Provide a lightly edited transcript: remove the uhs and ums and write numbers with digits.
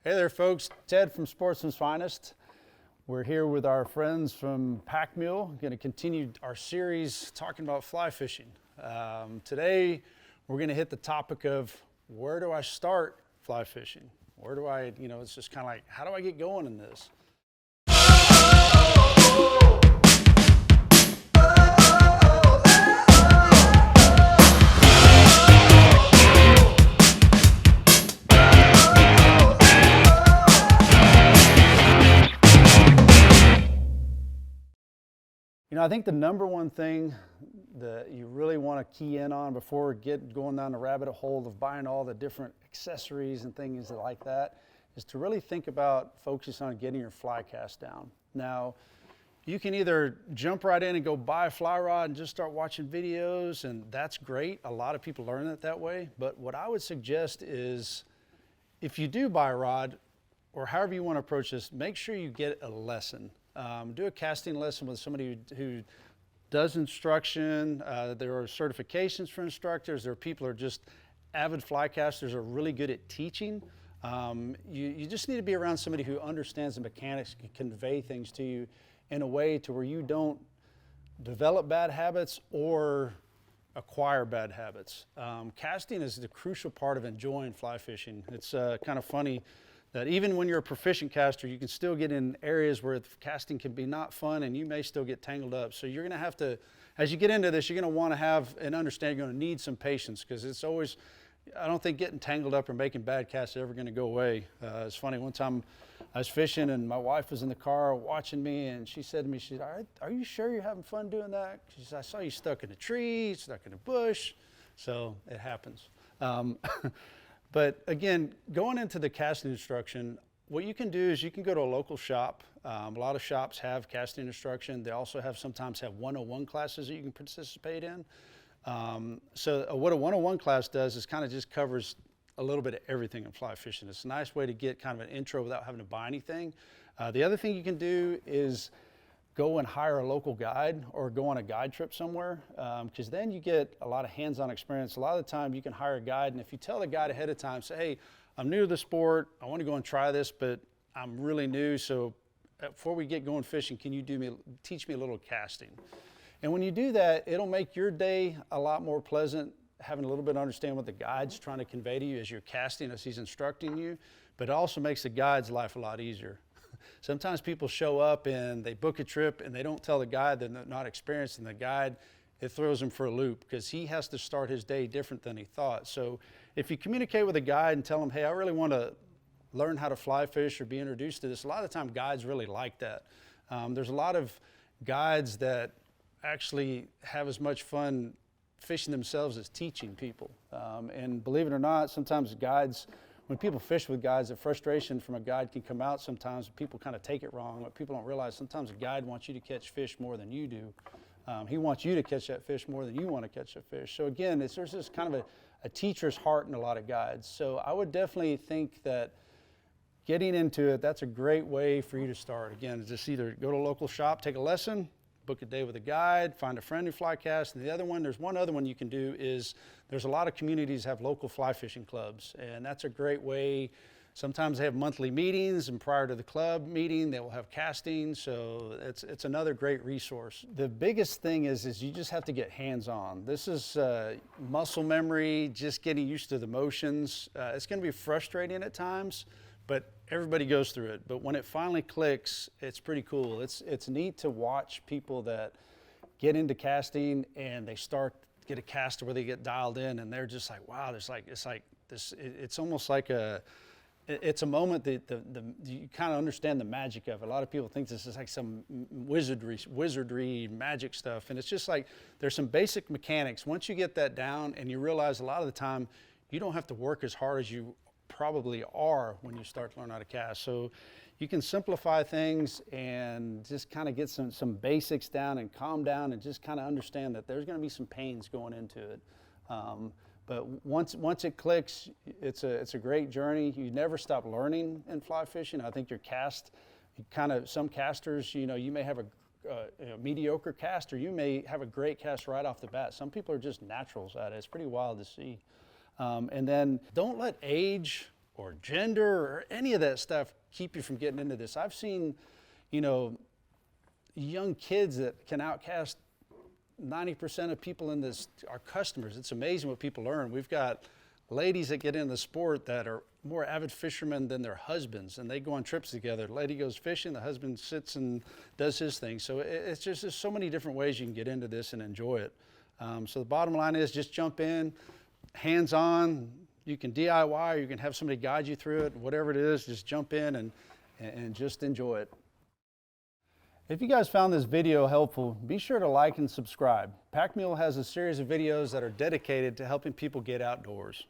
Hey there folks, Ted from Sportsman's Finest. We're here with our friends from Pakmule, going to continue our series talking about fly fishing. Today we're going to hit the topic of where do I start fly fishing? Where do I, it's just kind of like, how do I get going in this? I think the number one thing that you really want to key in on before going down the rabbit hole of buying all the different accessories and things like that is to really think about focusing on getting your fly cast down. Now, you can either jump right in and go buy a fly rod and just start watching videos, and that's great. A lot of people learn it that way. But what I would suggest is if you do buy a rod, or however you want to approach this, make sure you get a lesson. Do a casting lesson with somebody who does instruction. There are certifications for instructors. There are people who are just avid fly casters, are really good at teaching. You just need to be around somebody who understands the mechanics, can convey things to you in a way to where you don't develop bad habits or acquire bad habits. Casting is the crucial part of enjoying fly fishing. It's kind of funny that even when you're a proficient caster, you can still get in areas where casting can be not fun and you may still get tangled up. So you're gonna have to, as you get into this, you're gonna wanna have an understanding, you're gonna need some patience, because it's always, I don't think getting tangled up or making bad casts is ever gonna go away. It's funny, one time I was fishing and my wife was in the car watching me, and she said to me, she said, are you sure you're having fun doing that? She said, I saw you stuck in a tree, stuck in a bush. So it happens. But again, going into the casting instruction, what you can do is you can go to a local shop. A lot of shops have casting instruction. They also sometimes have 101 classes that you can participate in. So what a 101 class does is kind of just covers a little bit of everything in fly fishing. It's a nice way to get kind of an intro without having to buy anything. The other thing you can do is go and hire a local guide or go on a guide trip somewhere, because then you get a lot of hands-on experience. A lot of the time you can hire a guide, and if you tell the guide ahead of time, say, hey, I'm new to the sport, I want to go and try this, but I'm really new, so before we get going fishing, can you teach me a little casting? And when you do that, it'll make your day a lot more pleasant, having a little bit of understanding what the guide's trying to convey to you as you're casting, as he's instructing you, but it also makes the guide's life a lot easier. Sometimes people show up and they book a trip and they don't tell the guide they're not experienced, and the guide, it throws him for a loop because he has to start his day different than he thought. So if you communicate with a guide and tell him, hey, I really want to learn how to fly fish or be introduced to this, a lot of the time guides really like that. There's a lot of guides that actually have as much fun fishing themselves as teaching people. And believe it or not, sometimes guides, when people fish with guides, the frustration from a guide can come out sometimes. People kind of take it wrong. What people don't realize, sometimes a guide wants you to catch fish more than you do. He wants you to catch that fish more than you want to catch that fish. So again, there's this kind of a teacher's heart in a lot of guides. So I would definitely think that getting into it, that's a great way for you to start. Again, just either go to a local shop, take a lesson, book a day with a guide, find a friend who fly casts. And there's one other one you can do is there's a lot of communities have local fly fishing clubs, and that's a great way. Sometimes they have monthly meetings, and prior to the club meeting, they will have casting. So it's another great resource. The biggest thing is you just have to get hands-on. This is muscle memory, just getting used to the motions. It's going to be frustrating at times, but everybody goes through it. But when it finally clicks, it's pretty cool. It's neat to watch people that get into casting and they get a caster where they get dialed in, and they're just like, wow, it's almost like it's a moment that you kind of understand the magic of it. A lot of people think this is like some wizardry magic stuff, and it's just like there's some basic mechanics. Once you get that down, and you realize a lot of the time you don't have to work as hard as you probably are when you start to learn how to cast. So you can simplify things and just kind of get some basics down and calm down and just kind of understand that there's going to be some pains going into it. But once it clicks, it's a great journey. You never stop learning in fly fishing. I think some casters, you may have a mediocre cast, or you may have a great cast right off the bat. Some people are just naturals at it. It's pretty wild to see. And then don't let age or gender or any of that stuff keep you from getting into this. I've seen, you know, young kids that can outcast 90% of people in this, our customers. It's amazing what people learn. We've got ladies that get into the sport that are more avid fishermen than their husbands, and they go on trips together. The lady goes fishing, the husband sits and does his thing. So it's just, there's so many different ways you can get into this and enjoy it. So the bottom line is just jump in, hands-on. You can DIY, or you can have somebody guide you through it. Whatever it is, just jump in and just enjoy it. If you guys found this video helpful, be sure to like and subscribe. Pakmule has a series of videos that are dedicated to helping people get outdoors.